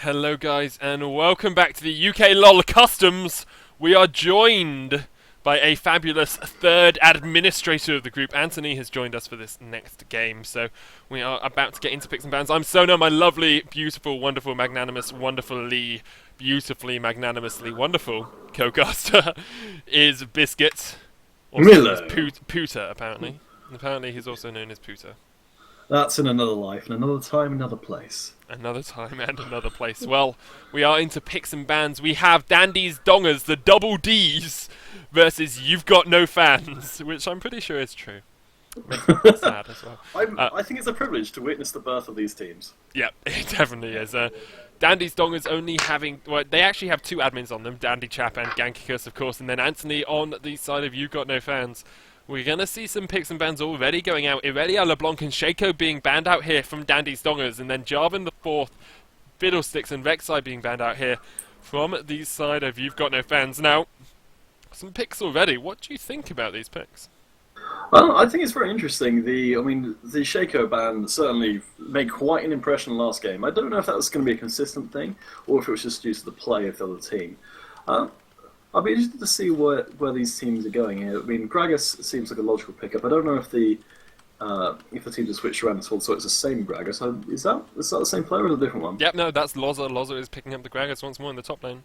Hello guys and welcome back to the UK LOL Customs. We are joined by a fabulous third administrator of the group. Anthony has joined us for this next game, so we are about to get into picks and bans. I'm Sona, my lovely, beautiful, wonderful, magnanimous, wonderfully, beautifully, magnanimously wonderful co-caster is Biscuit, also known as Miller. Pooter, apparently. Apparently he's also known as Pooter. That's in another life, in another time, another place. Another time and another place. Well, we are into picks and bans. We have Dandy's Dongers, the double D's, versus You've Got No Fans, which I'm pretty sure is true. Makes me sad as well. I think it's a privilege to witness the birth of these teams. Yeah, it definitely is. Dandy's Dongers only having... Well, they actually have two admins on them, Dandy Chap and Gankikus, of course, and then Anthony on the side of You've Got No Fans. We're going to see some picks and bans already going out. Irelia, LeBlanc and Shaco being banned out here from Dandy's Dongers, and then Jarvan the Fourth, Fiddlesticks and Rek'Sai being banned out here from the side of You've Got No Fans. Now, some picks already. What do you think about these picks? Well, I think it's very interesting. The Shaco ban certainly made quite an impression last game. I don't know if that was going to be a consistent thing, or if it was just due to the play of the other team. I'll be interested to see where these teams are going here. I mean, Gragas seems like a logical pickup. I don't know if the teams have switched around at all, so it's the same Gragas. So is that the same player or a different one? Yep, no, that's Loza. Loza is picking up the Gragas once more in the top lane.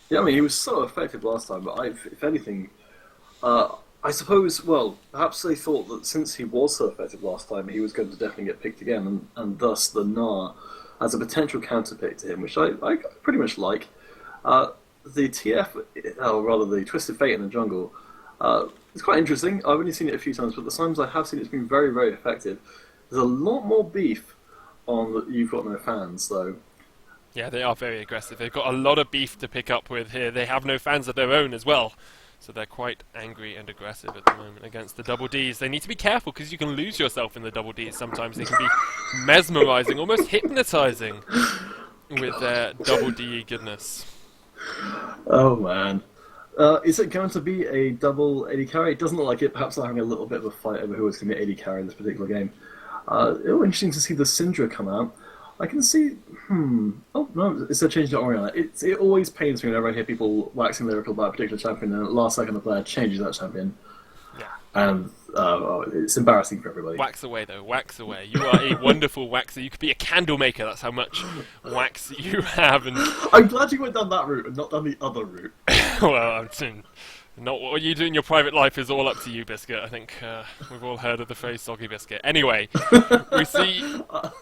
Yeah, I mean, he was so effective last time, but if anything, I suppose, well, perhaps they thought that since he was so effective last time, he was going to definitely get picked again, and thus the Gnar as a potential counter pick to him, which I pretty much like. The TF, or rather the Twisted Fate in the jungle, it's quite interesting. I've only seen it a few times, but the times I have seen it, it's been very, very effective. There's a lot more beef on the You've Got No Fans, though. Yeah, they are very aggressive. They've got a lot of beef to pick up with here. They have no fans of their own as well. So they're quite angry and aggressive at the moment against the double Ds. They need to be careful because you can lose yourself in the double Ds sometimes. They can be mesmerizing, almost hypnotizing with their double D goodness. Oh, man. Is it going to be a double AD carry? It doesn't look like it. Perhaps they're having a little bit of a fight over who is going to be AD carry in this particular game. It'll be interesting to see the Syndra come out. I can see... Oh, no, it's a change to Orianna. It always pains me whenever I hear people waxing lyrical about a particular champion and at the last second the player changes that champion. Yeah. And it's embarrassing for everybody. Wax away, though. Wax away. You are a wonderful waxer. You could be a candle maker. That's how much wax you have. And I'm glad you went down that route and not down the other route. well, I'm saying, not what you do in your private life is all up to you, Biscuit. I think we've all heard of the phrase soggy biscuit. Anyway, we see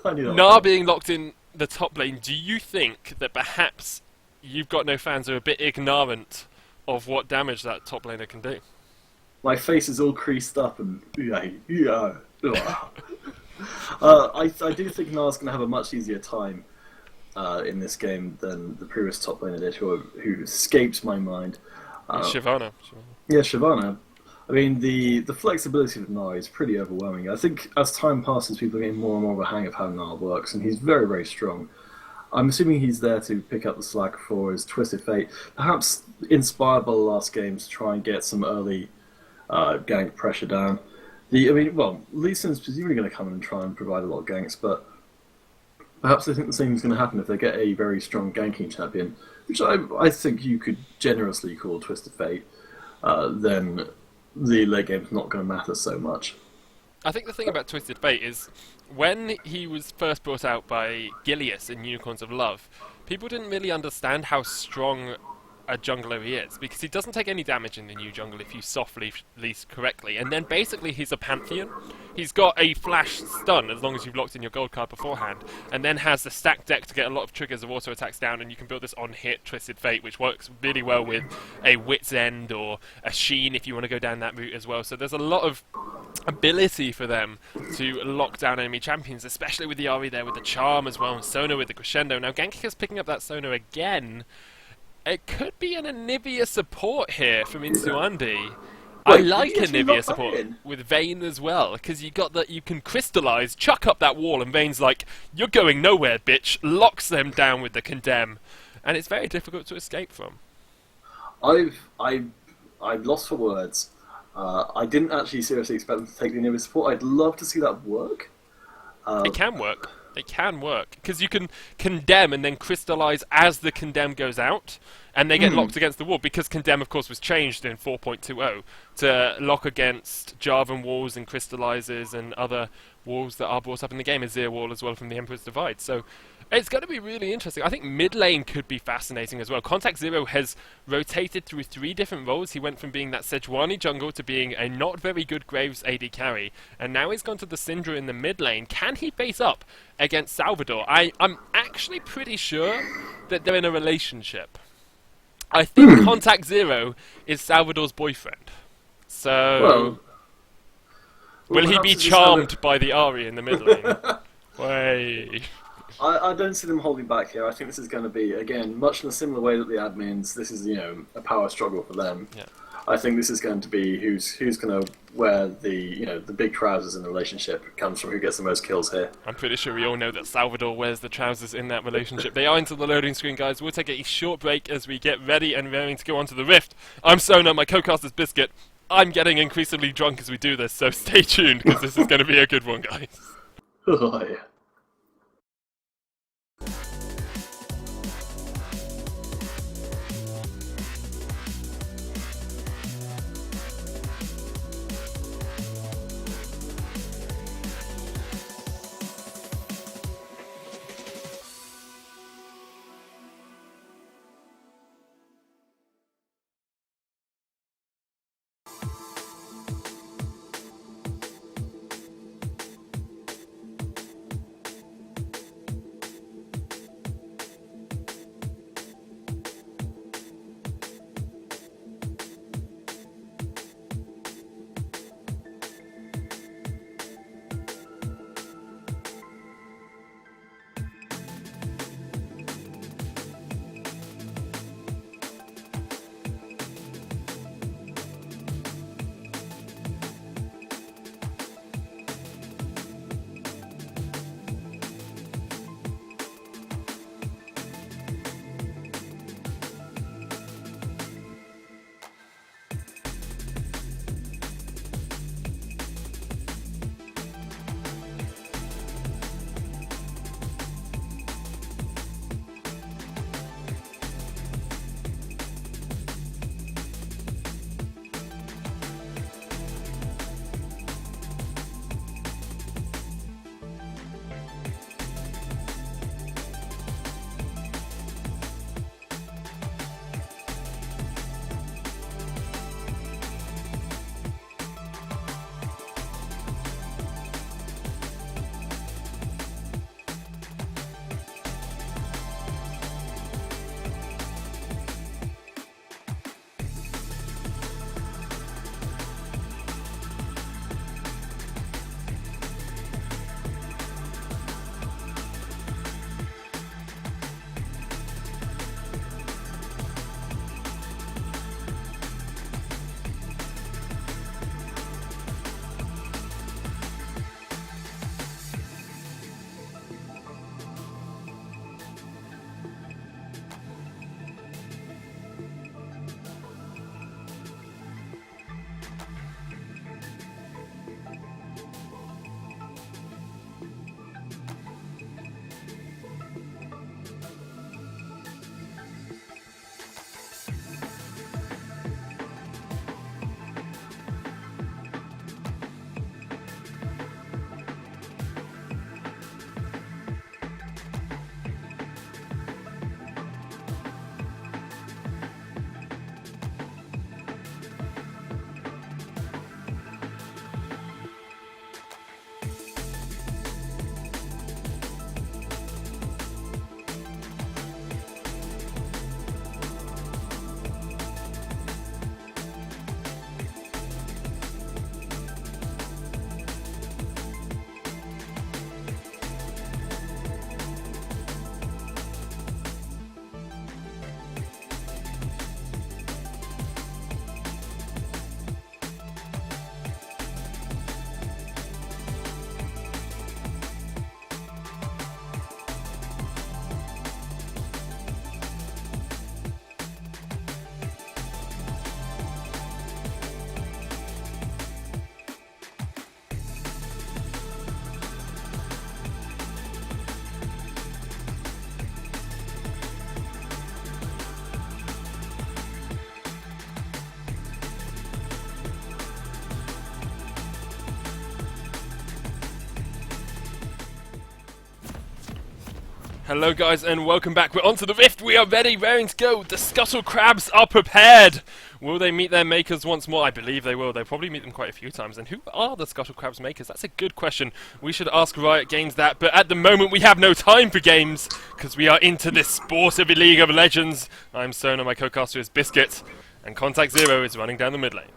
I knew that Gnar being locked in the top lane. Do you think that perhaps You've Got No Fans are a bit ignorant of what damage that top laner can do? My face is all creased up and I do think Gnar's going to have a much easier time in this game than the previous top laner did, who escaped my mind. Shyvana. Yeah, Shyvana. I mean, the flexibility of Gnar is pretty overwhelming. I think as time passes, people are getting more and more of a hang of how Gnar works, and he's very, very strong. I'm assuming he's there to pick up the slack for his Twisted Fate, perhaps inspired by the last games to try and get some early gank pressure down. Lee Sin's presumably going to come in and try and provide a lot of ganks, but perhaps they think the same is going to happen if they get a very strong ganking champion, which I think you could generously call Twisted Fate. Then the late game's not going to matter so much. I think the thing about Twisted Fate is when he was first brought out by Gilius in Unicorns of Love, people didn't really understand how strong a jungler he is, because he doesn't take any damage in the new jungle if you softly release correctly, and then basically he's a Pantheon. He's got a flash stun as long as you've locked in your gold card beforehand, and then has the stacked deck to get a lot of triggers of auto attacks down, and you can build this on-hit Twisted Fate, which works really well with a Wit's End or a Sheen if you want to go down that route as well. So there's a lot of ability for them to lock down enemy champions, especially with the Ahri there with the Charm as well, and Sona with the Crescendo. Now Gankikus picking up that Sona again. It could be an Anivia support here from Insuandi. I like Anivia support with Vayne as well, because you got that you can crystallize, chuck up that wall, and Vayne's like, "You're going nowhere, bitch!" Locks them down with the condemn, and it's very difficult to escape from. I'm lost for words. I didn't actually seriously expect them to take the Anivia support. I'd love to see that work. It can work. It can work because you can condemn and then crystallize as the condemn goes out, and they get locked against the wall. Because condemn, of course, was changed in 4.20 to lock against Jarvan walls and crystallizes and other walls that are brought up in the game, Azir wall as well from the Emperor's Divide. So it's going to be really interesting. I think mid lane could be fascinating as well. Contact Zero has rotated through 3 different roles. He went from being that Sejuani jungle to being a not very good Graves AD carry, and now he's gone to the Syndra in the mid lane. Can he face up against Salvador? I'm actually pretty sure that they're in a relationship. I think Contact Zero is Salvador's boyfriend. So will he be charmed by the Ahri in the mid lane? Way. I don't see them holding back here. I think this is going to be, again, much in a similar way that the admins, this is, a power struggle for them. Yeah. I think this is going to be who's going to wear the big trousers in the relationship. It comes from who gets the most kills here. I'm pretty sure we all know that Salvador wears the trousers in that relationship. They are into the loading screen, guys. We'll take a short break as we get ready and raring to go onto the Rift. I'm Sona, my co-caster's Biscuit. I'm getting increasingly drunk as we do this, so stay tuned because this is going to be a good one, guys. Oh, yeah. Hello guys and welcome back. We're onto the Rift. We are ready, raring to go. The Scuttle Crabs are prepared. Will they meet their makers once more? I believe they will. They'll probably meet them quite a few times. And who are the Scuttle Crabs makers? That's a good question. We should ask Riot Games that. But at the moment we have no time for games because we are into this sport of League of Legends. I'm Sona, my co-caster is Biscuit. And Contact Zero is running down the mid lane.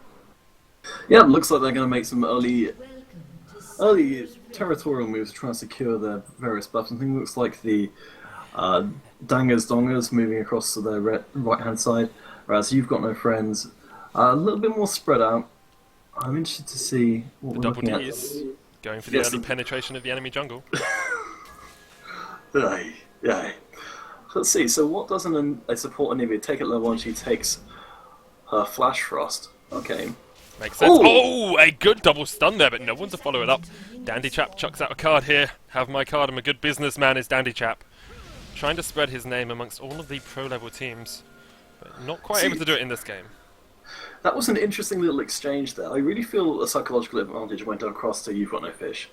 Yeah, looks like they're going to make some early territorial moves to try and secure their various buffs. I think it looks like the Dangers Dongers moving across to their right-hand side, whereas You've Got No Friends a little bit more spread out. I'm interested to see what we're looking at. Ds going for the early penetration of the enemy jungle. Yeah. Let's see, so what does a support Anivia take at level 1? She takes her Flash Frost. Okay. Makes sense. Oh, a good double stun there, but no one to follow it up. Dandy Chap chucks out a card here. Have my card. I'm a good businessman is Dandy Chap. Trying to spread his name amongst all of the pro-level teams, but not quite able to do it in this game. That was an interesting little exchange there. I really feel a psychological advantage went across to You've Got No Fish.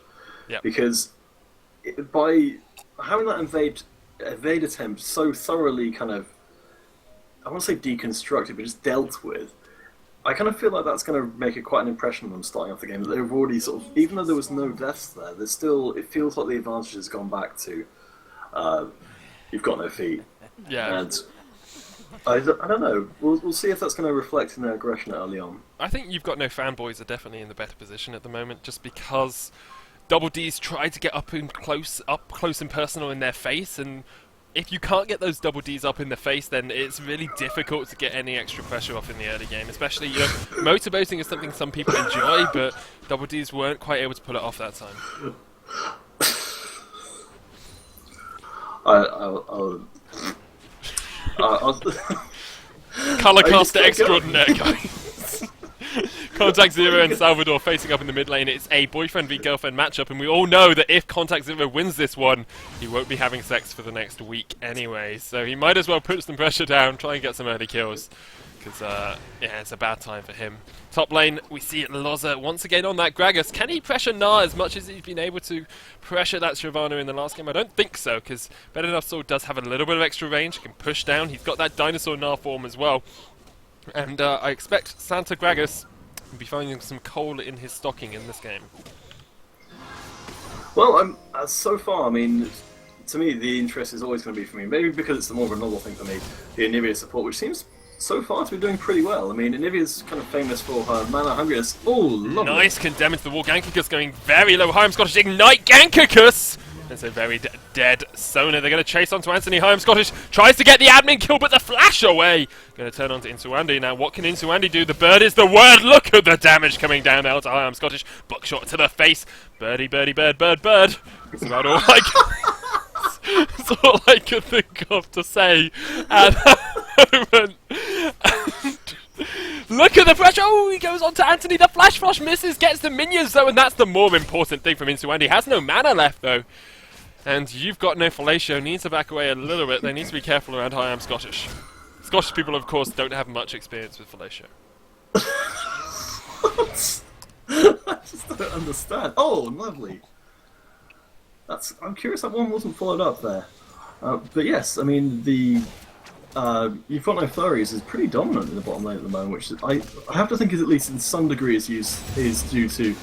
Yep. Because by having that evade attempt so thoroughly kind of, I want to say deconstructed, but just dealt with, I kind of feel like that's going to make it quite an impression on them starting off the game. That they've already sort of, even though there was no deaths there, there's still, it feels like the advantage has gone back to You've Got No Feet. Yeah. And I don't know. We'll see if that's going to reflect in their aggression early on. I think You've Got No fanboys are definitely in the better position at the moment, just because Double D's try to get up close and personal in their face, and if you can't get those Double D's up in the face, then it's really difficult to get any extra pressure off in the early game. Especially, you know, motorboating is something some people enjoy, but Double D's weren't quite able to pull it off that time. I'll Colorcaster extraordinaire, guys. Contact Zero and Salvador facing up in the mid lane. It's a boyfriend v girlfriend matchup, and we all know that if Contact Zero wins this one, he won't be having sex for the next week anyway. So he might as well put some pressure down, try and get some early kills, because yeah, it's a bad time for him. Top lane, we see Loza once again on that Gragas. Can he pressure Gnar as much as he's been able to pressure that Shyvana in the last game? I don't think so, because Better Sword does have a little bit of extra range. He can push down. He's got that Dinosaur Gnar form as well. And I expect Santa Gragas will be finding some coal in his stocking in this game. Well, so far, I mean, to me, the interest is always going to be for me. Maybe because it's the more of a novel thing for me, the Anivia support, which seems so far to be doing pretty well. I mean, Anivia's kind of famous for her mana hungriness. Oh, lovely. Nice condemn into the wall. Gankakus going very low. Hiram Scottish ignite Gankakus! It's a very dead Sona. They're going to chase onto Anthony. Hiram Scottish tries to get the admin kill, but the flash away. Going to turn onto Insuandi. Now, what can Insuandi do? The bird is the word. Look at the damage coming down now to Hiram Scottish. Buckshot to the face. Birdie, birdie, bird, bird, bird. That's about all that's all I could think of to say at that moment. Look at the pressure! Oh, he goes on to Anthony. The flash flush misses, gets the minions though, and that's the more important thing from Insuandi. He has no mana left though. And You've Got No Fellatio needs to back away a little bit. They need to be careful around Hiram Scottish. Scottish people, of course, don't have much experience with fellatio. I just don't understand. Oh, lovely. I'm curious that one wasn't followed up there. But yes, I mean, the You've Got No Flurries is pretty dominant in the bottom lane at the moment, which I have to think is at least in some degree is due to...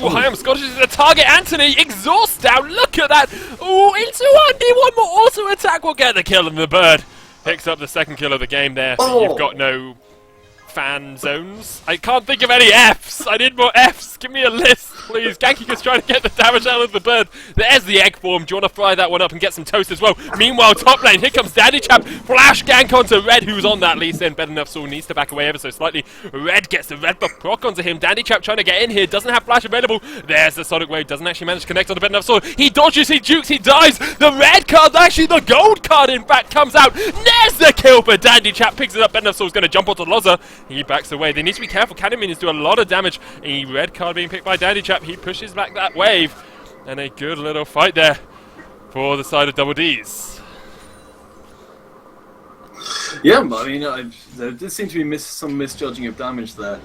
Oh, Hiram Scottish is the target. Anthony, exhaust down. Look at that. Oh, Insuandi, one more auto attack will get the kill, and the bird picks up the second kill of the game there. So You've Got No fan zones. I can't think of any Fs. I need more Fs. Give me a list, please. Gankakus trying to get the damage out of the bird. There's the egg form. Do you want to fry that one up and get some toast as well? Meanwhile, top lane, here comes Dandy Chap. Flash gank onto Red, who's on that Lee Sin. Better enough, Saul needs to back away ever so slightly. Red gets the red buff proc onto him. Dandy Chap trying to get in here. Doesn't have flash available. There's the Sonic Wave. Doesn't actually manage to connect on the Better enough Saul. He dodges, he jukes, he dies. The red card, actually the gold card in fact, comes out. There's the kill for Dandy Chap. Picks it up. Better enough Saul's going to jump onto Loza. He backs away. They need to be careful. Cannon minions do a lot of damage. A red card being picked by Dandy Chap. He pushes back that wave. And a good little fight there for the side of Double D's. Yeah, but I mean, there did seem to be some misjudging of damage there.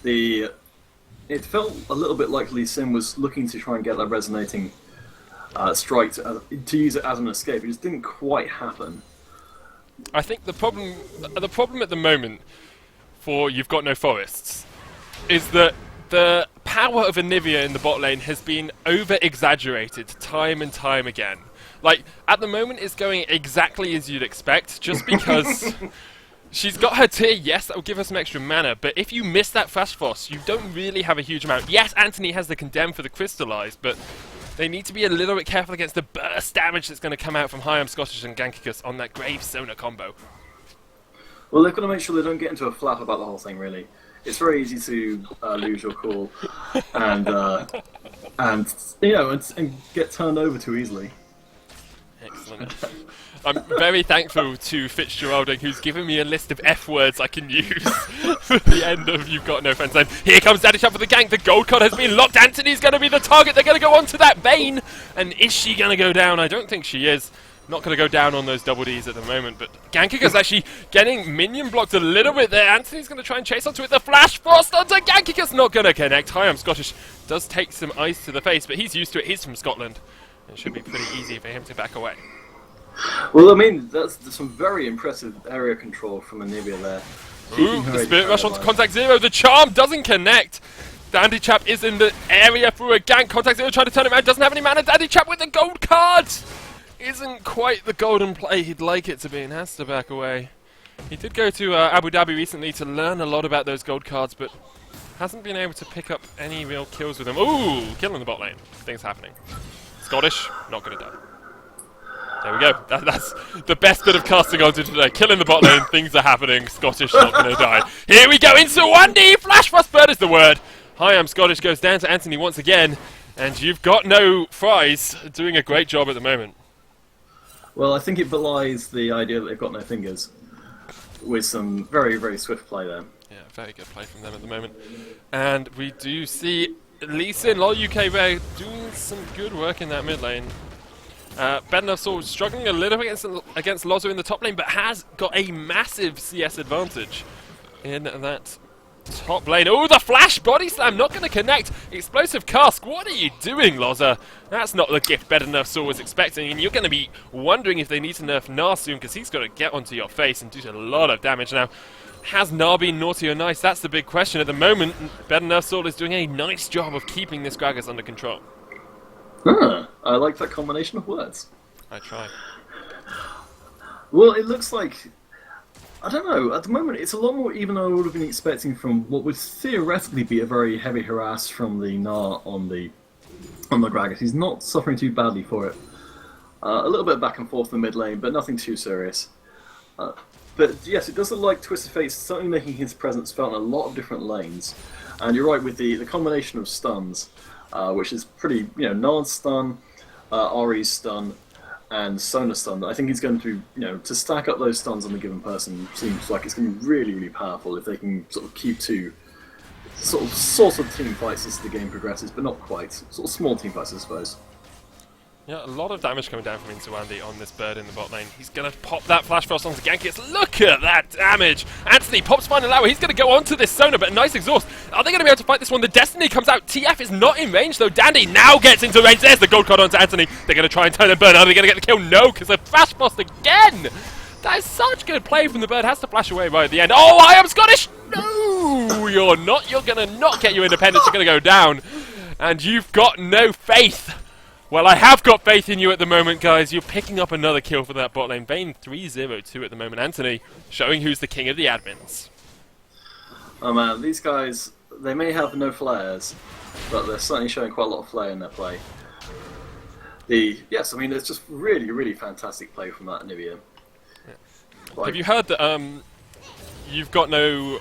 It felt a little bit like Lee Sin was looking to try and get that resonating strike to use it as an escape. It just didn't quite happen. I think the problem at the moment for You've Got No Forests is that the power of Anivia in the bot lane has been over-exaggerated time and time again. Like, at the moment it's going exactly as you'd expect, just because she's got her tier, yes, that will give her some extra mana, but if you miss that Flash Frost, you don't really have a huge amount. Yes, Anthony has the Condemn for the Crystallize, but they need to be a little bit careful against the burst damage that's going to come out from Higham Scottish and Gankikus on that Grave Sona combo. Well, they've got to make sure they don't get into a flap about the whole thing, really. It's very easy to lose your cool and get turned over too easily. Excellent. I'm very thankful to Fitzgeralding, who's given me a list of F words I can use for the end of You've Got No Friends. And here comes Daddy Shop for the gank. The gold card has been locked. Anthony's going to be the target. They're going to go on to that Bane. And is she going to go down? I don't think she is. Not going to go down on those double Ds at the moment, but Gankikus actually getting minion blocked a little bit there. Anthony's going to try and chase onto it. The Flash Frost onto Gankikus, not going to connect. Higham Scottish does take some ice to the face, but he's used to it. He's from Scotland. It should be pretty easy for him to back away. Well, I mean, there's some very impressive area control from Anivia there. Ooh, the Spirit Rush onto Contact Zero. The Charm doesn't connect. Dandy Chap is in the area through a gank. Contact Zero trying to turn him around. Doesn't have any mana. Dandy Chap with the gold card. Isn't quite the golden play he'd like it to be and has to back away. He did go to Abu Dhabi recently to learn a lot about those gold cards, but hasn't been able to pick up any real kills with them. Ooh, killing the bot lane. Things happening. Scottish, not going to die. There we go. That's the best bit of casting onto today. Killing the bot lane, things are happening. Scottish, not going to die. Here we go into 1D. Flash Frost Bird is the word. Higham Scottish goes down to Anthony once again, and You've Got No Fries doing a great job at the moment. Well, I think it belies the idea that they've got no fingers, with some very, very swift play there. Yeah, very good play from them at the moment. And we do see Lee Sin, LoL UK Rare, doing some good work in that mid lane. Bednar struggling a little bit against Lozo in the top lane, but has got a massive CS advantage in that top lane. Oh, the flash body slam, not going to connect. Explosive cask, what are you doing, Loza? That's not the gift Bednar was expecting, and you're going to be wondering if they need to nerf Gnar soon, because he's got to get onto your face and do a lot of damage now. Has Gnar been naughty or nice? That's the big question at the moment. Bednar is doing a nice job of keeping this Gragas under control. Huh, I like that combination of words. I try. Well, it looks like, I don't know, at the moment it's a lot more even than I would have been expecting from what would theoretically be a very heavy harass from the Gnar on the Gragas. He's not suffering too badly for it. A little bit back and forth in the mid lane, but nothing too serious. But yes, it does look like Twisted Fate's certainly making his presence felt in a lot of different lanes. And you're right with the combination of stuns, which is pretty, Nard's stun, Ari's stun, and Sona stun. I think he's going to, to stack up those stuns on a given person seems like it's going to be really, really powerful if they can sort of keep to sort of team fights as the game progresses, but not quite. Sort of small team fights, I suppose. Yeah, a lot of damage coming down from Insuandi on this bird in the bot lane. He's going to pop that Flash Frost onto Gankikus. Look at that damage! Anthony pops Final Hour. He's going to go onto this Sona, but a nice exhaust. Are they going to be able to fight this one? The Destiny comes out. TF is not in range, though. Dandy now gets into range. There's the gold card onto Anthony. They're going to try and turn and burn. Are they going to get the kill? No, because they're Flash Frost again! That is such good play from the bird. Has to flash away right at the end. Oh, I am Scottish! No, you're not. You're going to not get your independence. You're going to go down. And you've got no faith. Well, I have got faith in you at the moment, guys. You're picking up another kill for that bot lane. Vayne 3-0-2 at the moment. Anthony showing who's the king of the admins. Oh man, these guys, they may have no flares, but they're certainly showing quite a lot of flair in their play. Yes, I mean, it's just really, really fantastic play from that Anivia. Yeah. Like, have you heard that You've Got No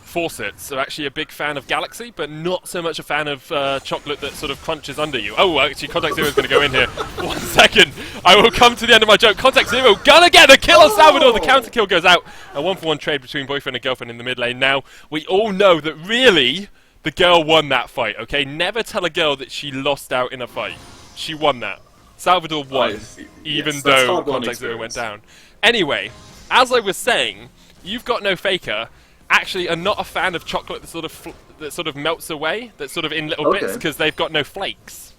Faucets are actually a big fan of Galaxy, but not so much a fan of chocolate that sort of crunches under you. Oh, actually, Contact Zero is going to go in here. 1 second. I will come to the end of my joke. Contact Zero gonna get the kill on Salvador. The counter kill goes out. A 1-for-1 trade between boyfriend and girlfriend in the mid lane. Now, we all know that really the girl won that fight, okay? Never tell a girl that she lost out in a fight. She won that. Salvador won, even though Contact Zero went down. Anyway, as I was saying, You've Got No Faker actually are not a fan of chocolate that sort of melts away, that's sort of in little bits, because they've got no flakes.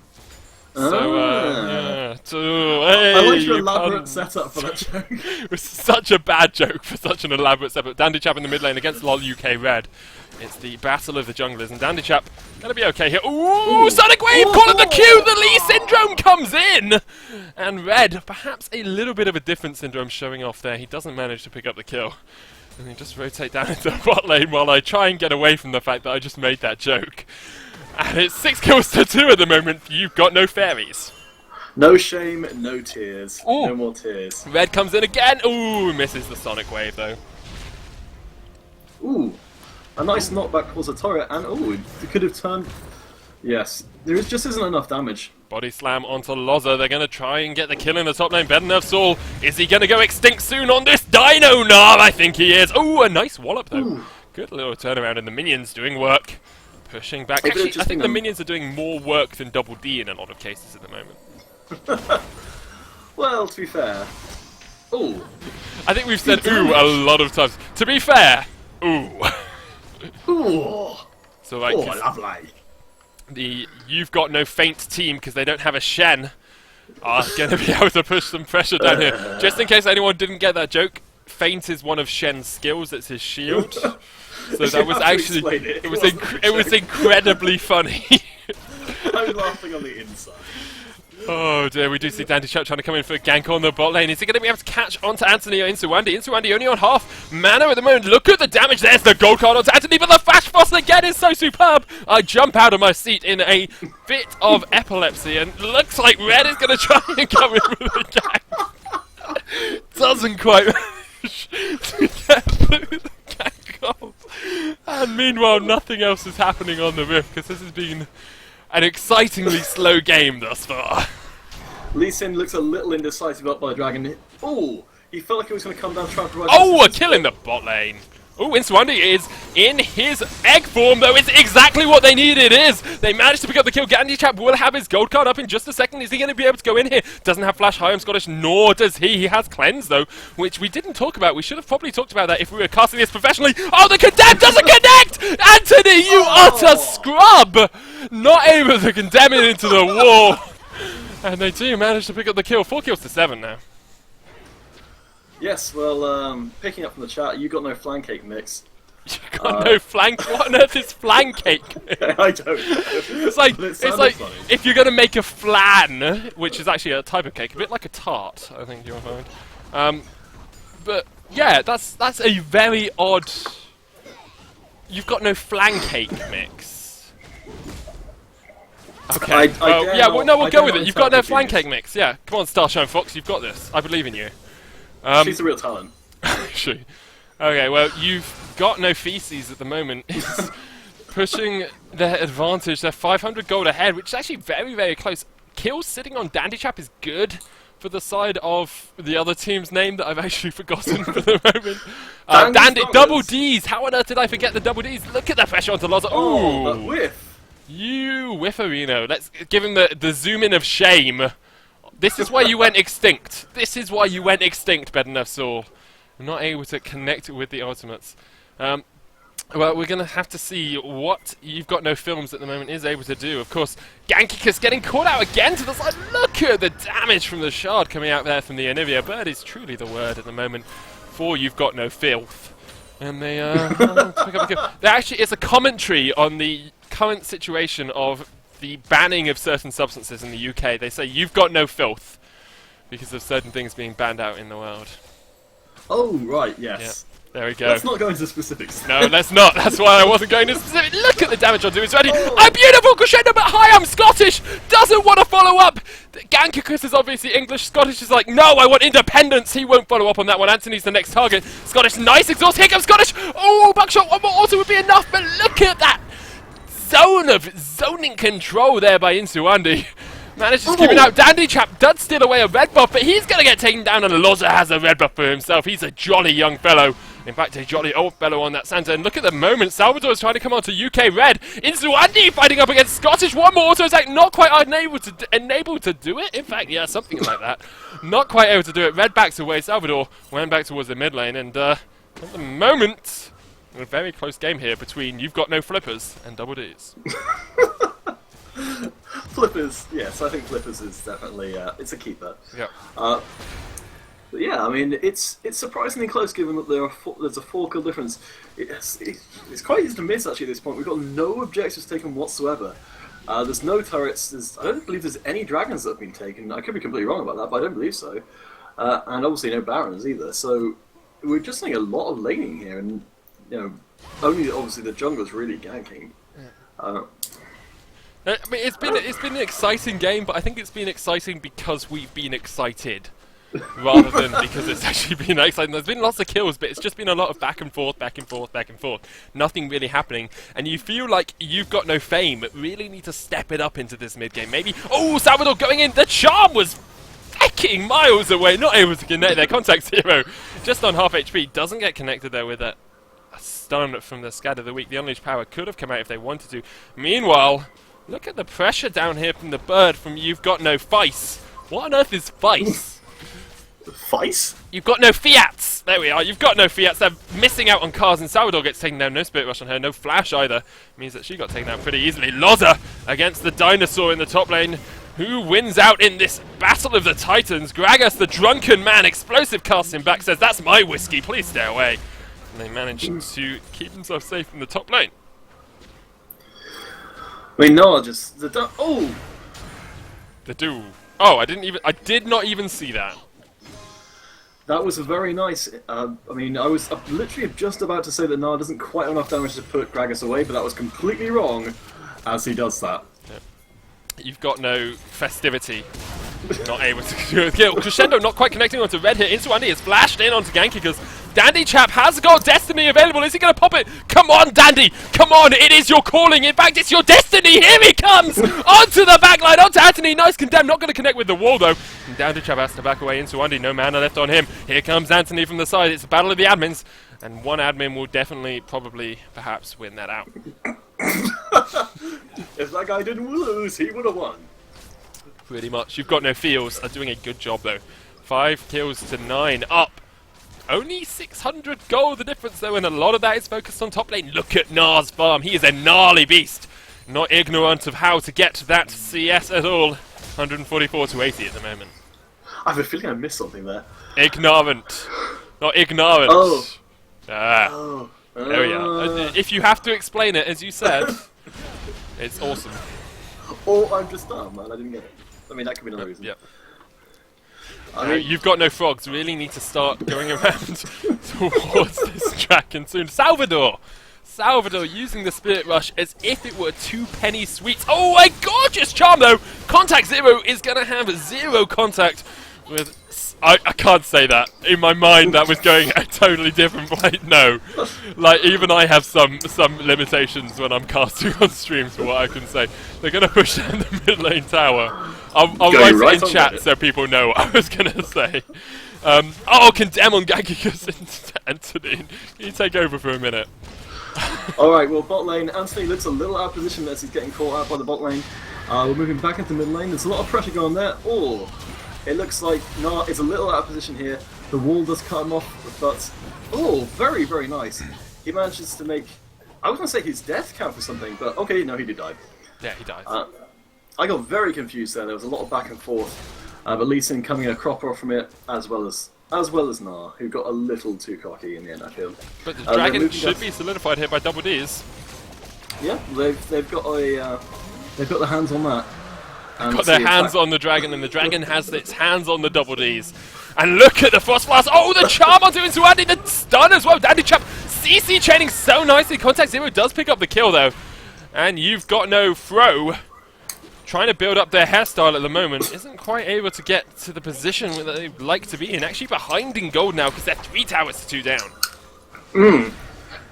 So, Ah. yeah. Hey, I like your you elaborate puns. setup for that joke. It was such a bad joke for such an elaborate setup. Dandy Chap in the mid lane against LOL UK Red. It's the battle of the junglers, and Dandy Chap gonna be okay here. Ooh, Sonic Wave calling the Q! The Lee Syndrome comes in! And Red, perhaps a little bit of a different Syndrome showing off there. He doesn't manage to pick up the kill. And they just rotate down into the bot lane while I try and get away from the fact that I just made that joke. And it's 6 kills to 2 at the moment. You've got no fairies. No shame, no tears. Ooh. No more tears. Red comes in again. Ooh, misses the Sonic Wave though. Ooh. A nice knockback towards the turret, and ooh, it could have turned. Yes, just isn't enough damage. Body slam onto Loza. They're going to try and get the kill in the top lane. Bednerf Saul. Is he going to go extinct soon on this Dino? No, I think he is. Ooh, a nice wallop though. Ooh. Good little turnaround, and the minions doing work. Pushing back. If it had Actually, just I think been the minions are doing more work than Double D in a lot of cases at the moment. Well, to be fair. Ooh. I think we've said ooh a lot of times. To be fair, ooh. Ooh. So like, Oh, lovely. the You've Got No Feint team, because they don't have a Shen, are going to be able to push some pressure down here. Just in case anyone didn't get that joke, Feint is one of Shen's skills. It's his shield. So that was actually it was incredibly funny. I'm laughing on the inside. Oh dear, we do see Dandy Chap trying to come in for a gank on the bot lane. Is he going to be able to catch onto Anthony or Insuwandi? Insuwandi only on half mana at the moment. Look at the damage. There's the gold card onto Anthony, but the Flash Frost again is so superb. I jump out of my seat in a fit of epilepsy, and looks like Red is going to try and come in with a gank. Doesn't quite manage to get through the gank off. And meanwhile, nothing else is happening on the Rift, because this has been an excitingly slow game thus far. Lee Sin looks a little indecisive up by the dragon. Ooh, he felt like he was going to come down and try and provide. Oh, a kill in the bot lane. Oh, Insuwandi is in his egg form, though. It's exactly what they needed. It is. They managed to pick up the kill. Dandy Chap will have his gold card up in just a second. Is he going to be able to go in here? Doesn't have Flash High on Scottish, nor does he. He has Cleanse, though, which we didn't talk about. We should have probably talked about that if we were casting this professionally. Oh, the Condemn doesn't connect! Anthony, you utter scrub! Not able to condemn it into the wall. And they do manage to pick up the kill. 4 kills to 7 now. Yes, well, picking up from the chat, you got no flan cake mix. You got no flank. What on earth is flan cake? I don't know. It's like But it it's sounded like funny. if you're gonna make a flan, which is actually a type of cake, a bit like a tart, I think you'll find. But yeah, that's a very odd. You've got no flan cake mix. Okay. Well, dare yeah. not- Well, no, we'll I go dare with not it. You've got no insult flan genius. cake mix. Yeah. Come on, Starshine Fox. You've got this. I believe in you. She's a real talent. Sure. Okay, well, You've Got No Feces at the moment is pushing their advantage. They're 500 gold ahead, which is actually very, very close. Kills sitting on Dandy Chap is good for the side of the other team's name that I've actually forgotten for the moment. Dandy, Dandy's double Dollars. Ds! How on earth did I forget the double Ds? Look at that pressure onto Loza. Oh, that Ooh! whiff. You whifferino. Let's give him the zoom in of shame. This is why you went extinct. This is why you went extinct, Bednerf Saul. Not able to connect with the ultimates. Well, we're going to have to see what You've Got No Films at the moment is able to do. Of course, Gankikus getting caught out again to the side. Look at the damage from the shard coming out there from the Anivia. Bird is truly the word at the moment for You've Got No Filth. And they pick up the kill. There actually is a commentary on the current situation of the banning of certain substances in the UK. They say You've got no filth because of certain things being banned out in the world. Oh, right, yes. There we go. Let's not go into specifics. No, let's not. That's why I wasn't going to specific. Look at the damage on Doom's ready. A beautiful crescendo, but hi, I'm Scottish. Doesn't want to follow up. Gankikus is obviously English. Scottish is like, no, I want independence. He won't follow up on that one. Anthony's the next target. Scottish, nice exhaust. Here comes Scottish. Oh, buckshot. One more also would be enough, but look at that zone of zoning control there by Insuwandi. Manages to keep it out. Dandy Chap does steal away a red buff, but he's going to get taken down, and Loza has a red buff for himself. He's a jolly young fellow. In fact, a jolly old fellow on that Santa. And look at the moment. Salvador is trying to come on to UK Red. Insuwandi fighting up against Scottish. One more auto attack. Not quite enabled to do it. In fact, yeah, something like that. Not quite able to do it. Red backs away. Salvador went back towards the mid lane. And at the moment, a very close game here between You've Got No Flippers and Double Ds. Flippers, yes, I think Flippers is definitely it's a keeper. Yeah. But yeah, I mean, it's surprisingly close given that there's a 4 kill difference. It's quite easy to miss actually at this point. We've got no objectives taken whatsoever. There's no turrets. I don't believe there's any dragons that have been taken. I could be completely wrong about that, but I don't believe so. And obviously no barons either. So we're just seeing a lot of laning here, and only obviously the jungler's really ganking. I mean, it's been an exciting game, but I think it's been exciting because we've been excited, rather than because it's actually been exciting. There's been lots of kills, but it's just been a lot of back and forth, back and forth, back and forth. Nothing really happening, and you feel like you've got no fame, but really need to step it up into this mid game. Maybe. Oh, Salvador going in. The charm was fucking miles away, not able to connect there. Contact Zero, just on half HP, doesn't get connected there with a stun from the Scad of the Week. The Unleashed Power could have come out if they wanted to. Meanwhile, look at the pressure down here from the bird from You've Got No Fice. What on earth is Fice? Fice? You've got no Fiats! There we are, you've got no Fiats. They're missing out on cars, and Salvador gets taken down. No Spirit Rush on her, no Flash either. Means that she got taken down pretty easily. Loza against the Dinosaur in the top lane. Who wins out in this Battle of the Titans? Gragas, the drunken man, explosive casts him back, says, that's my whiskey, please stay away. And they manage to keep themselves safe in the top lane. I mean, no, the do. Oh, I did not even see that. That was a very nice. I mean, I was literally just about to say that Gnar doesn't quite have enough damage to put Gragas away, but that was completely wrong, as he does that. Yeah. You've got no festivity. Not able to do a kill. Crescendo not quite connecting onto Red here. Insuandi is flashed in onto Ganky because Dandy Chap has got Destiny available. Is he going to pop it? Come on, Dandy! Come on! It is your calling. In fact, it's your destiny. Here he comes! Onto the backline, onto Anthony. Nice condemn. Not going to connect with the wall, though. And Dandy Chap has to back away. Insuandi, no mana left on him. Here comes Anthony from the side. It's a battle of the admins. And one admin will definitely, probably, perhaps win that out. If that guy didn't lose, he would have won. Pretty much. You've Got No Feels are doing a good job, though. 5 kills to 9 up. Only 600 gold the difference, though, and a lot of that is focused on top lane. Look at Gnar's farm. He is a gnarly beast. Not ignorant of how to get that CS at all. 144 to 80 at the moment. I have a feeling I missed something there. Ignorant. Not ignorant. Oh. Ah. Oh. There we are. If you have to explain it, as you said, it's awesome. Or I'm just dumb, man. I didn't get it. I mean, that could be another reason. Yep. I mean, You've Got No Frogs. Really need to start going around towards this dragon soon. Salvador using the Spirit Rush as if it were 2 penny sweets. Oh, a gorgeous charm, though. Contact Zero is going to have 0 contact with... I can't say that. In my mind, that was going a totally different way. No. Like, even I have some limitations when I'm casting on streams for what I can say. They're going to push down the mid lane tower. I'll write it in chat so people know what I was going to say. Condemn on Gangikus and Anthony. Can you take over for a minute? Alright, well, bot lane. Anthony looks a little out of position as he's getting caught out by the bot lane. We're moving back into mid lane. There's a lot of pressure going there. Oh, it looks like Gnar is a little out of position here. The wall does cut him off, but... Oh, very, very nice. He manages to make... I was going to say his death count for something, but okay, no, he did die. Yeah, he died. I got very confused there. There was a lot of back and forth. But Lee Sin coming a cropper from it, as well as Gnar, who got a little too cocky in the end, I feel. But the dragon should be solidified here by Double D's. Yeah, they've got their hands on that. And got their hands on the dragon, and the dragon has its hands on the Double D's. And look at the Frost Blast. Oh, the charm onto Insuandi, the stun as well. Dandy Chap CC chaining so nicely. Contact Zero does pick up the kill, though. And You've Got No Throw. Trying to build up their hairstyle at the moment, isn't quite able to get to the position that they'd like to be in. Actually behind in gold now because they're 3 towers to 2 down.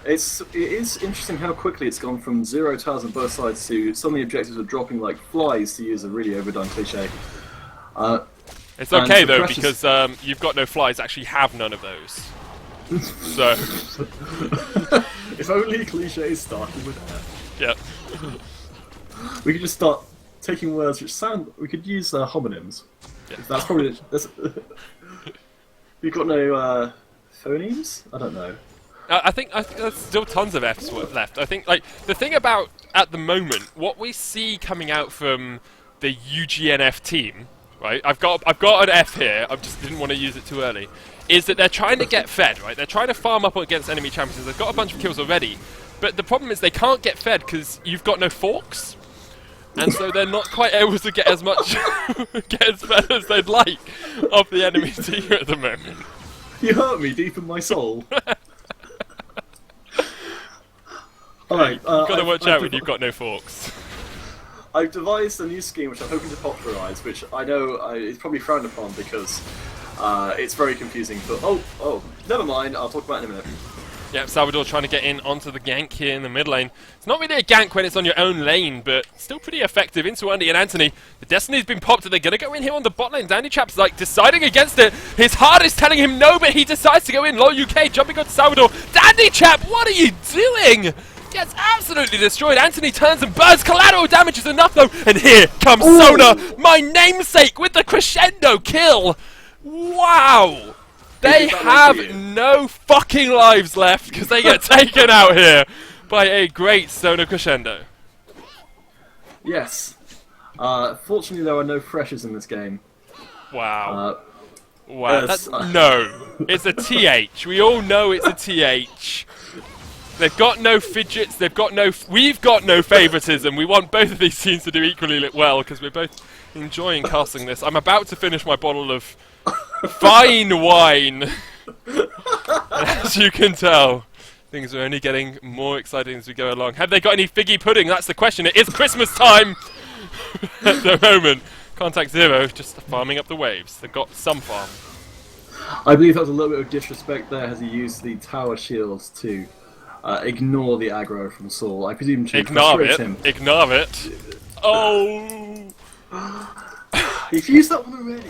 It is interesting how quickly it's gone from 0 towers on both sides to some of the objectives are dropping like flies, to use a really overdone cliche. It's okay though, because You've Got No Flies actually have none of those. So... If only cliches started with that. Yep. We could just start taking words which sound... We could use homonyms. Yeah. That's probably... You've got no phonemes? I don't know. I think there's still tons of F's left. I think, like, the thing about, at the moment, what we see coming out from the UGNF team, right? I've got an F here. I just didn't want to use it too early. Is that they're trying to get fed, right? They're trying to farm up against enemy champions. They've got a bunch of kills already, but the problem is they can't get fed because you've got no forks, and so they're not quite able to get as much, get as fed as they'd like of the enemy team at the moment. You hurt me deep in my soul. Alright, You've got to watch out when you've got no forks. I've devised a new scheme which I'm hoping to popularise, which I know is probably frowned upon because it's very confusing. But oh, never mind. I'll talk about it in a minute. Yep, Salvador trying to get in onto the gank here in the mid lane. It's not really a gank when it's on your own lane, but still pretty effective. Into Andy and Anthony. The Destiny's been popped. They're going to go in here on the bot lane. Dandy Chap's like deciding against it. His heart is telling him no, but he decides to go in. LoL UK jumping onto Salvador. Dandy Chap, what are you doing? Gets absolutely destroyed. Anthony turns and burns. Collateral damage is enough though. And here comes Sona, my namesake, with the crescendo kill. Wow. They have no fucking lives left because they get taken out here by a great Sona crescendo. Yes. Fortunately, there are no freshers in this game. Wow. Wow. Yes, no. It's a TH. We all know it's a TH. They've got no fidgets. They've got no. We've got no favoritism. We want both of these teams to do equally well because we're both enjoying casting this. I'm about to finish my bottle of fine wine. As you can tell, things are only getting more exciting as we go along. Have they got any figgy pudding? That's the question. It is Christmas time at the moment. Contact Zero just farming up the waves. They've got some farm. I believe that was a little bit of disrespect there as he used the tower shields to ignore the aggro from Saul. I presume to frustrate him. Ignore it. Oh! He's used that one already.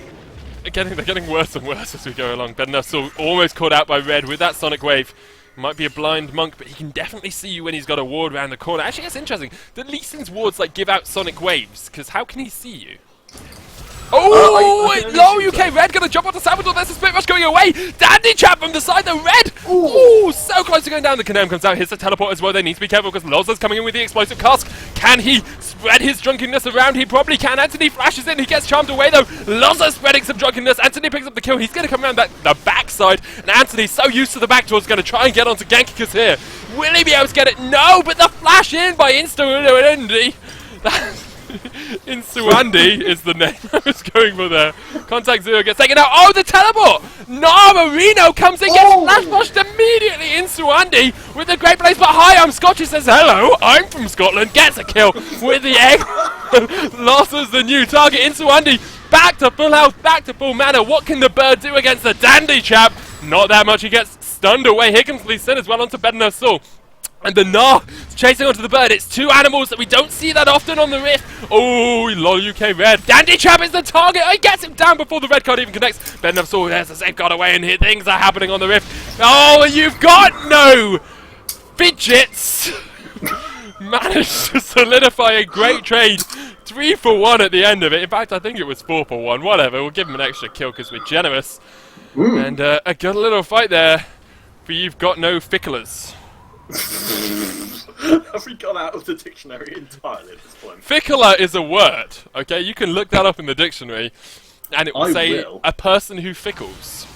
They're getting worse and worse as we go along. Bednar Saul almost caught out by Red with that Sonic Wave. Might be a blind monk, but he can definitely see you when he's got a ward around the corner. Actually, that's interesting. The Lee Sin's wards like give out Sonic Waves, because how can he see you? Oh, low UK Red gonna jump onto Salvador. There's a split rush going away. Dandy Chap from the side, the Red. Ooh, so close to going down. The Canam comes out. Here's the teleport as well. They need to be careful because Loza's coming in with the explosive cask. Can he spread his drunkenness around? He probably can. Anthony flashes in. He gets charmed away though. Loza spreading some drunkenness. Anthony picks up the kill. He's gonna come around the backside, and Anthony's so used to the back door is gonna try and get onto Gankikus here. Will he be able to get it? No, but the flash in by Insta and Indy. Insuandi is the name I was going for there. Contact Zero gets taken out. Oh, the teleport! Marino comes in, gets flash pushed immediately. Insuandi with the great place. But hi, I'm Scotch. He says, hello, I'm from Scotland. Gets a kill with the egg. Losses the new target. Insuandi back to full health, back to full mana. What can the bird do against the Dandy Chap? Not that much. He gets stunned away. Here comes Lee Sin as well onto Bednar Saul. And the Gnar is chasing onto the bird. It's two animals that we don't see that often on the Rift. Oh, LoL UK Red. Dandy Chap is the target. He gets him down before the red card even connects. Bednar Saul, there's a safeguard away, and here things are happening on the Rift. Oh, and you've got no fidgets. Managed to solidify a great trade. 3 for 1 at the end of it. In fact, I think it was 4 for 1. Whatever, we'll give him an extra kill because we're generous. And a good little fight there. But you've got no ficklers. Have we gone out of the dictionary entirely at this point? Fickler is a word, okay? You can look that up in the dictionary, and it will say a person who fickles.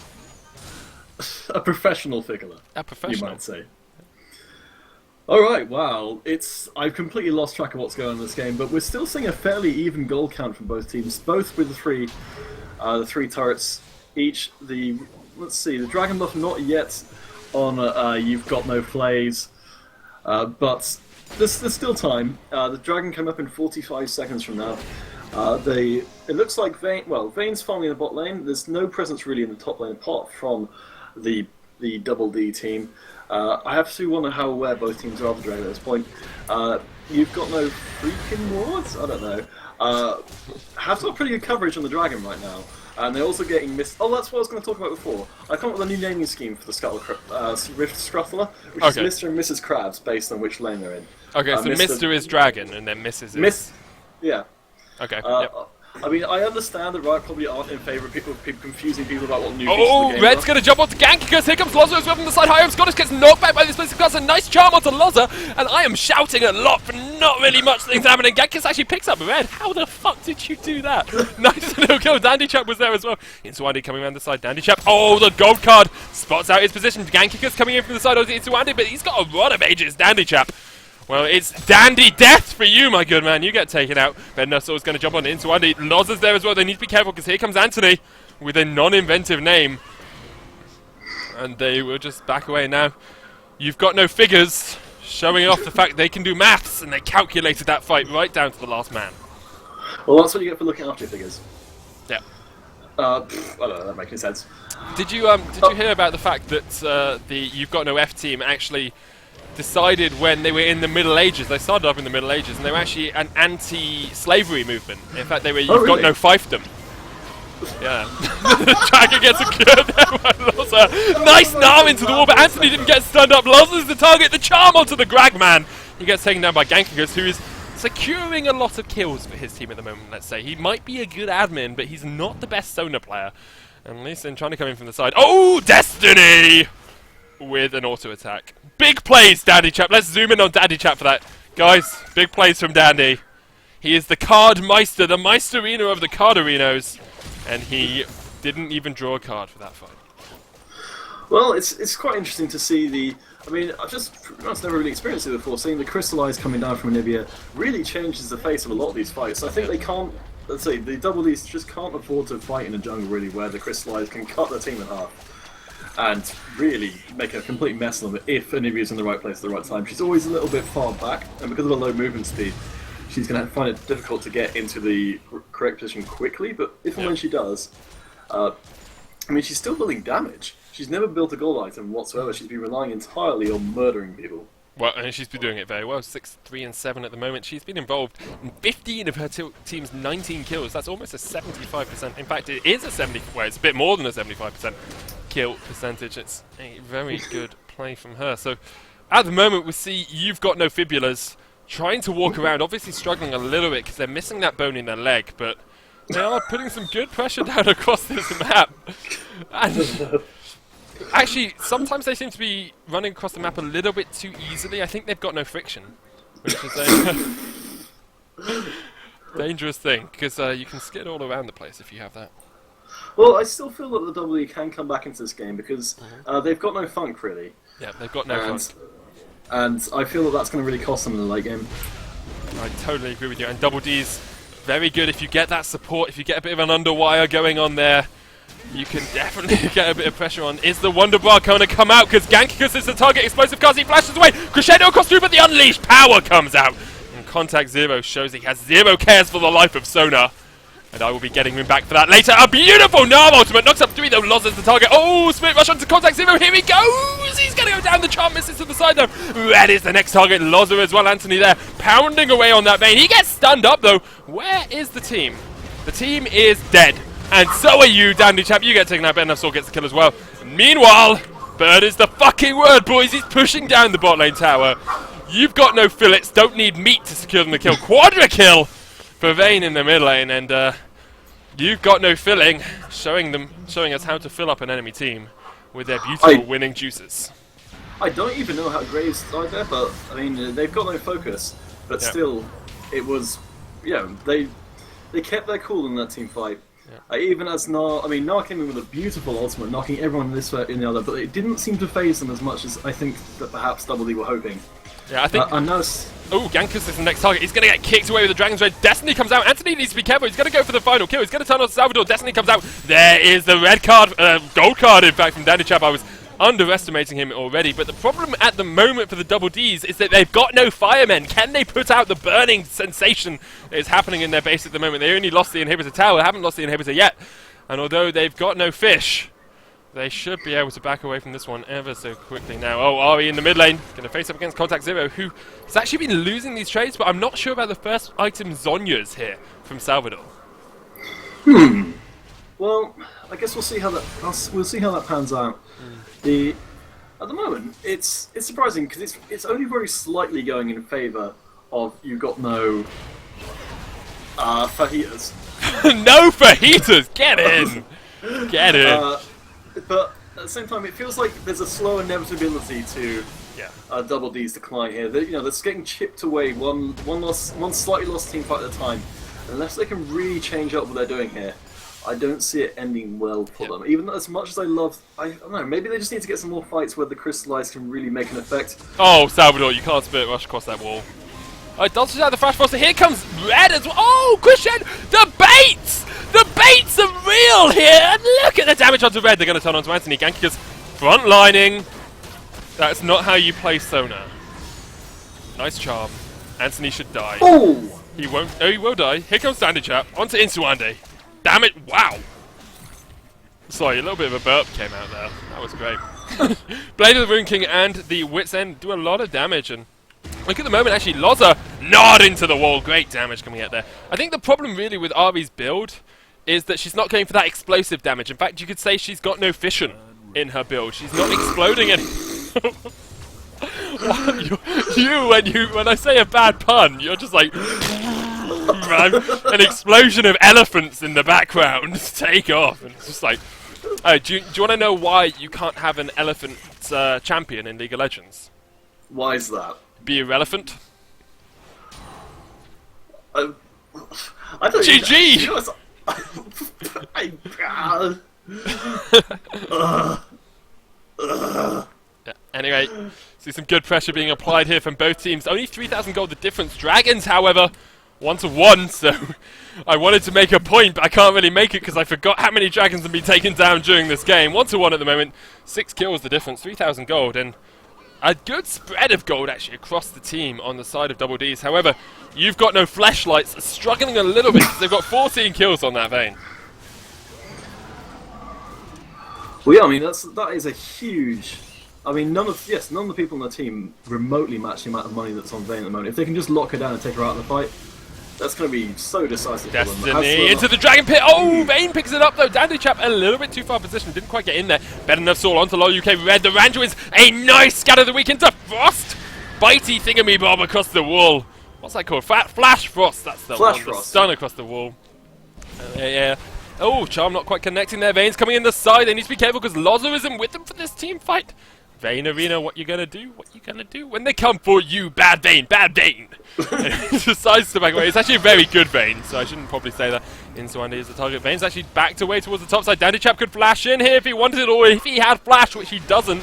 A professional fickler. A professional. You might say. Alright, wow. I've completely lost track of what's going on in this game, but we're still seeing a fairly even goal count from both teams, both with the three turrets each. Let's see, the Dragon buff not yet on You've Got No Plays, but there's still time. The Dragon come up in 45 seconds from now. It looks like Vayne's finally in the bot lane. There's no presence really in the top lane apart from the Double D team. I have to wonder how aware both teams are of the Dragon at this point. You've Got No Freaking Wards? I don't know. Have got pretty good coverage on the Dragon right now. And they're also getting missed. Oh, that's what I was going to talk about before. I come up with a new naming scheme for the Rift Scruffler, which is Mr. and Mrs. Krabs, based on which lane they're in. Okay, so Mr. is Dragon, and then Mrs. is... Yeah. Okay, yep. I mean, I understand that Riot probably aren't in favour of people confusing people about what new features Oh, the game Red's are. going to jump onto Gankikus. Here comes Loza as well from the side. Hiram Scottish gets knocked back by this place. Got a nice charm onto Loza. And I am shouting a lot for not really much things happening. Gankikus actually picks up Red. How the fuck did you do that? Nice little kill. Dandy Chap was there as well. Insuandi coming around the side. Dandy Chap. Oh, the gold card spots out his position. Gankikus coming in from the side of Insuandi, but he's got a lot of ages. Dandy Chap. Well, it's dandy death for you, my good man. You get taken out. Ben Nussel is going to jump on into Andy. Loza's there as well. They need to be careful because here comes Anthony with a non-inventive name. And they will just back away now. You've got no figures, showing off the fact they can do maths, and they calculated that fight right down to the last man. Well, that's what you get for looking after your figures. Yeah. I don't know, that makes any sense. Did you hear about the fact that the You've Got No F team actually decided when they were in the Middle Ages, they started off in the Middle Ages, and they were actually an anti-slavery movement. In fact, they were You've Got No Fiefdom. Yeah. The Dragon gets secured there by Loza. Nice arm into the wall, but Anthony didn't get stunned up. Loza's the target, the charm onto the Gragman. He gets taken down by Gankikus, who is securing a lot of kills for his team at the moment, let's say. He might be a good admin, but he's not the best Sona player. And Lee Sin trying to come in from the side. Oh, Destiny! With an auto attack. Big plays, Dandy Chap. Let's zoom in on Dandy Chap for that. Guys, big plays from Dandy. He is the card meister, the Meisterino of the card arenos. And he didn't even draw a card for that fight. Well, it's quite interesting to see the... I mean, I've never really experienced it before. Seeing the Crystallize coming down from Anivia really changes the face of a lot of these fights. I think they can't... Let's say, the Double Ds just can't afford to fight in a jungle, really, where the Crystallize can cut their team in half. And really make a complete mess of them if Anivia's in the right place at the right time. She's always a little bit far back, and because of her low movement speed, she's going to find it difficult to get into the correct position quickly, but if and when she does, I mean, she's still building damage. She's never built a gold item whatsoever. She's been relying entirely on murdering people. Well, and she's been doing it very well. 6, 3, and 7 at the moment. She's been involved in 15 of her team's 19 kills. That's almost a 75%. In fact, it is a 70. Well, it's a bit more than a 75% kill percentage. It's a very good play from her. So, at the moment, we see You've Got No Fibulas trying to walk around. Obviously, struggling a little bit because they're missing that bone in their leg, but they are putting some good pressure down across this map. And actually, sometimes they seem to be running across the map a little bit too easily. I think they've got no friction, which is a dangerous thing, because you can skid all around the place if you have that. Well, I still feel that the W can come back into this game, because they've got no funk, really. Yeah, they've got no funk. And I feel that that's going to really cost them in the late game. I totally agree with you. And Double D's very good if you get that support, if you get a bit of an underwire going on there. You can definitely get a bit of pressure on. Is the Wonder Bar going to come out? Because Gankikus is the target. Explosive cast, he flashes away. Crescendo across through, but the Unleashed Power comes out. And Contact Zero shows he has zero cares for the life of Sona. And I will be getting him back for that later. A beautiful Narm ultimate. Knocks up 3 though. Loza's the target. Oh, Spirit Rush onto Contact Zero. Here he goes. He's going to go down. The charm misses to the side though. Red is the next target. Loza as well. Anthony there pounding away on that vein. He gets stunned up though. Where is the team? The team is dead. And so are you, Dandy Chap. You get taken out. Ben Nussel gets the kill as well. Meanwhile, Bird is the fucking word, boys. He's pushing down the bot lane tower. You've got no fillets. Don't need meat to secure them the kill. Quadra kill for Vayne in the mid lane. And You've Got No Filling, showing us how to fill up an enemy team with their beautiful winning juices. I don't even know how Graves died there, but I mean, they've got no focus. But still, it was, they kept their cool in that team fight. Even as Gnar, I mean, Gnar came in with a beautiful ultimate, knocking everyone this way in the other, but it didn't seem to phase them as much as I think that perhaps Double D were hoping. Yeah, I think. Oh, Gankikus is the next target. He's going to get kicked away with the Dragon's Rage. Destiny comes out. Anthony needs to be careful. He's going to go for the final kill. He's going to turn on Salvador. Destiny comes out. There is the red card, gold card, in fact, from Dandy Chap. I was underestimating him already, but the problem at the moment for the Double Ds is that they've got no firemen. Can they put out the burning sensation that is happening in their base at the moment? They only lost the inhibitor tower, haven't lost the inhibitor yet, and although they've got no fish, they should be able to back away from this one ever so quickly now. Oh, Ari in the mid lane, going to face up against Contact Zero, who has actually been losing these trades, but I'm not sure about the first item Zhonya's here from Salvador. Well, I guess we'll see how that pans out. At the moment, it's surprising because it's only very slightly going in favour of You've Got No fajitas. No fajitas! Get in! Get in! But at the same time, it feels like there's a slow inevitability to Double D's decline here. They're just getting chipped away one slightly lost team fight at a time. Unless they can really change up what they're doing here, I don't see it ending well for them. Even as much as I don't know, maybe they just need to get some more fights where the Crystallize can really make an effect. Oh, Salvador, you can't Spirit Rush across that wall. Dodges out the Flash Frost, here comes Red as well. Oh, Christian, the baits! The baits are real here! And look at the damage onto Red. They're going to turn onto Anthony. Gankika's front-lining. That's not how you play Sona. Nice charm. Anthony should die. Oh! He won't. No, he will die. Here comes Dandy Chap. Onto Insuande. Damn it! Wow! Sorry, a little bit of a burp came out there. That was great. Blade of the Rune King and the Wit's End do a lot of damage, and look at the moment, actually, Loza nod into the wall. Great damage coming out there. I think the problem really with Ari's build is that she's not going for that explosive damage. In fact, you could say she's got no fission in her build. She's not exploding any. When I say a bad pun, you're just like an explosion of elephants in the background take off, and it's just like, do you want to know why you can't have an elephant champion in League of Legends? Why is that? Be irrelevant. I don't GG! Anyway, see some good pressure being applied here from both teams. Only 3,000 gold the difference. Dragons, however, 1-1, so I wanted to make a point, but I can't really make it because I forgot how many dragons have been taken down during this game. 1-1 at the moment. 6 kills the difference, 3,000 gold, and a good spread of gold actually across the team on the side of Double D's. However, you've got no flashlights, struggling a little bit because they've got 14 kills on that Vayne. Well, yeah, I mean that is a huge. I mean, none of the people on the team remotely match the amount of money that's on Vayne at the moment. If they can just lock her down and take her out of the fight, that's going to be so decisive for them. Destiny into the Dragon Pit. Oh, Vayne picks it up though. Dandy Chap a little bit too far positioned. Didn't quite get in there. Better enough Saul onto low UK Red. The Ranjo is a nice scatter of the week into Frost. Bitey thingamy-bob across the wall. What's that called? Flash Frost. That's the Flash one. Frost. The stun across the wall. Yeah. Oh, Charm not quite connecting there. Vayne's coming in the side. They need to be careful because Loza isn't with them for this team fight. Vayne Arena, what you gonna do? What you gonna do when they come for you? Bad Vayne, bad Vayne. Decides to back away. It's actually a very good Vayne, so I shouldn't probably say that. Insuande is the target. Vayne's actually backed away towards the top side. Dandy Chap could flash in here if he wanted, or if he had flash, which he doesn't.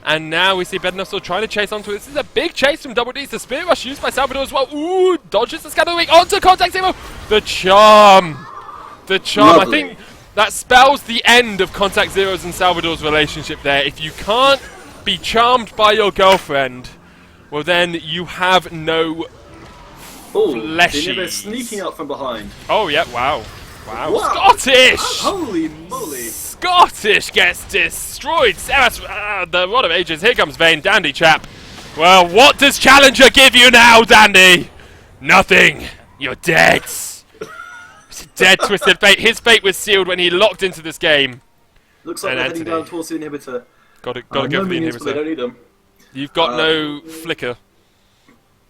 And now we see Bednar still trying to chase onto it. This is a big chase from Double D's. The Spirit Rush used by Salvador as well. Ooh, dodges the scatter of the week onto Contact Zero. The charm. The charm. Lovely. I think that spells the end of Contact Zero's and Salvador's relationship there. If you can't be charmed by your girlfriend, well then you have no fleshies. They're sneaking up from behind. Oh yeah, wow. Wow. Scottish! Holy moly! Scottish gets destroyed. The Rod of Ages. Here comes Vayne. Dandy Chap. Well, what does Challenger give you now, Dandy? Nothing. You're dead. Dead, Twisted Fate. His fate was sealed when he locked into this game. Looks like they're heading down towards the inhibitor. Gotta go for the minions, inhibitor. but they don't need them. You've got no flicker.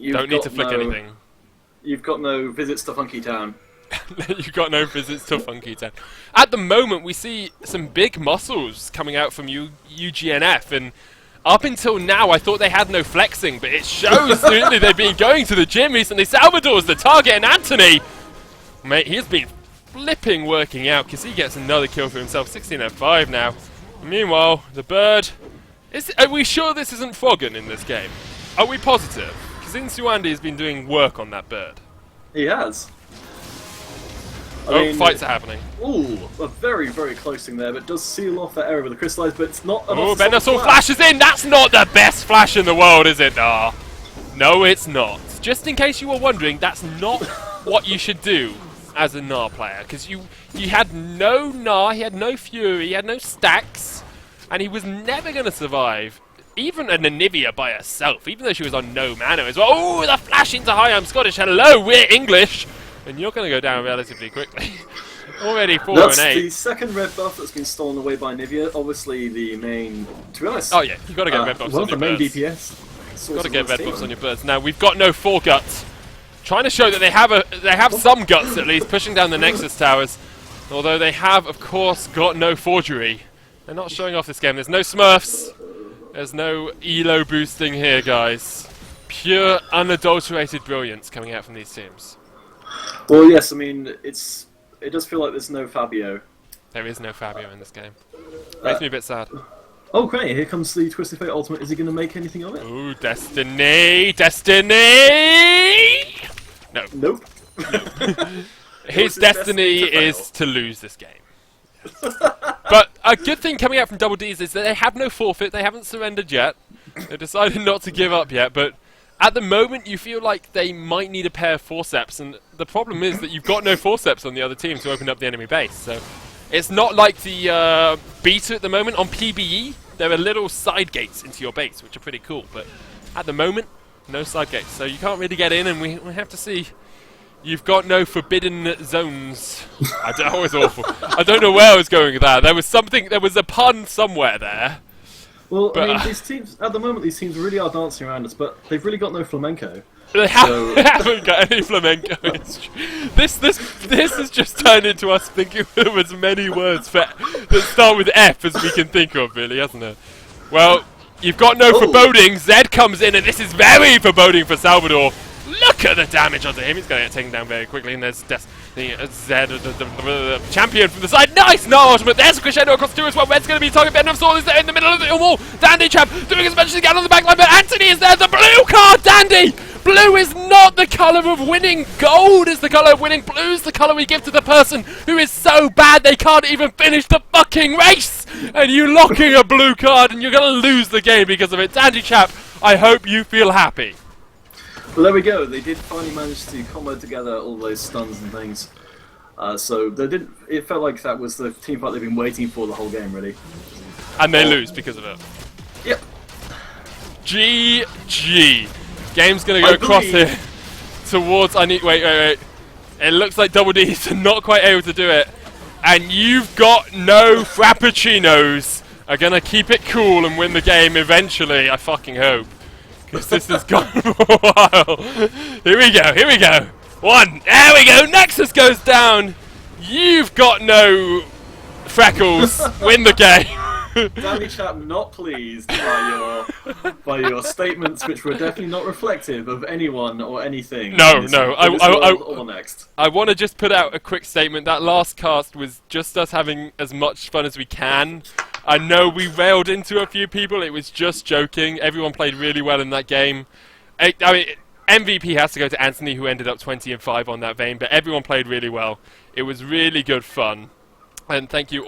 Don't need to flick anything. You've got no visits to Funky Town. You've got no visits to Funky Town. At the moment, we see some big muscles coming out from UGNF, and up until now, I thought they had no flexing, but it shows that they've been going to the gym recently. Salvador's the target, and Anthony, mate, he has been flipping working out because he gets another kill for himself. 16-5 now. Meanwhile, the bird. Are we sure this isn't Froggen in this game? Are we positive? Because Insuande has been doing work on that bird. He has. I mean, fights are happening. Ooh, a very, very close thing there, but does seal off that area with the crystallized, but it's not enough. Oh, Venusaur flashes in! That's not the best flash in the world, is it? Nah. No, it's not. Just in case you were wondering, that's not what you should do as a Gnar player, because you had no Gnar, he had no Fury, he had no stacks, and he was never going to survive. Even a Anivia by herself, even though she was on no mana as well. Oh, the flash into Hi, I'm Scottish. Hello, we're English. And you're going to go down relatively quickly. Already 4 That's and 8. the second red buff that's been stolen away by Nivea. Obviously, the main. To be honest. Oh yeah, you got to get red buffs one on of the your main birds. DPS. Got to get red buffs on your birds. Now we've got no Foregut. trying to show that they have some guts at least, pushing down the Nexus towers. Although they have, of course, got no forgery. They're not showing off this game. There's no Smurfs. There's no ELO boosting here, guys. Pure, unadulterated brilliance coming out from these teams. Well, yes, I mean, it does feel like there's no Fabio. There is no Fabio in this game. Makes me a bit sad. Oh, great, here comes the Twisted Fate Ultimate. Is he going to make anything of it? Ooh, Destiny! Destiny! No. Nope. His destiny is to lose this game. But a good thing coming out from Double D's is that they have no forfeit, they haven't surrendered yet. They've decided not to give up yet, but at the moment you feel like they might need a pair of forceps, and the problem is that you've got no forceps on the other team to open up the enemy base, so it's not like the beta at the moment. On PBE, there are little side gates into your base, which are pretty cool, but at the moment, no side gates, so you can't really get in, and we have to see. You've got no forbidden zones. That was awful. I don't know where I was going with that. There was a pun somewhere there. Well, But, I mean, these teams, at the moment, these teams really are dancing around us, but they've really got no flamenco. They So- haven't got any flamenco. This has just turned into us thinking of as many words that start with F as we can think of, really, hasn't it? Well, you've got no foreboding. Zed comes in, and this is very foreboding for Salvador. Look at the damage onto him. He's going to get taken down very quickly, and there's Zed, the champion from the side. Nice! No ultimate. There's a crescendo across two as well. Red's going to be target. Ben of Sword is there in the middle of the wall. Dandy Champ doing as much as he can on the back line, but Anthony is there. The blue card, Dandy! Blue is not the colour of winning. Gold is the colour of winning. Blue is the colour we give to the person who is so bad they can't even finish the fucking race. And you locking a blue card, and you're going to lose the game because of it. Dandy Champ, I hope you feel happy. Well, there we go. They did finally manage to combo together all those stuns and things. So they did. It felt like that was the team fight they've been waiting for the whole game, really. And they lose because of it. Yep. GG. Game's gonna go across here towards. Wait. It looks like Double D's are not quite able to do it. And you've got no Frappuccinos are gonna keep it cool and win the game eventually. I fucking hope. Because this has gone for a while. Here we go. One. There we go. Nexus goes down. You've got no freckles. Win the game. Danny Chap not pleased by your statements, which were definitely not reflective of anyone or anything. No. Or next. I want to just put out a quick statement. That last cast was just us having as much fun as we can. I know we railed into a few people. It was just joking. Everyone played really well in that game. I mean, MVP has to go to Anthony, who ended up 20-5 on that vein, but everyone played really well. It was really good fun. And thank you all.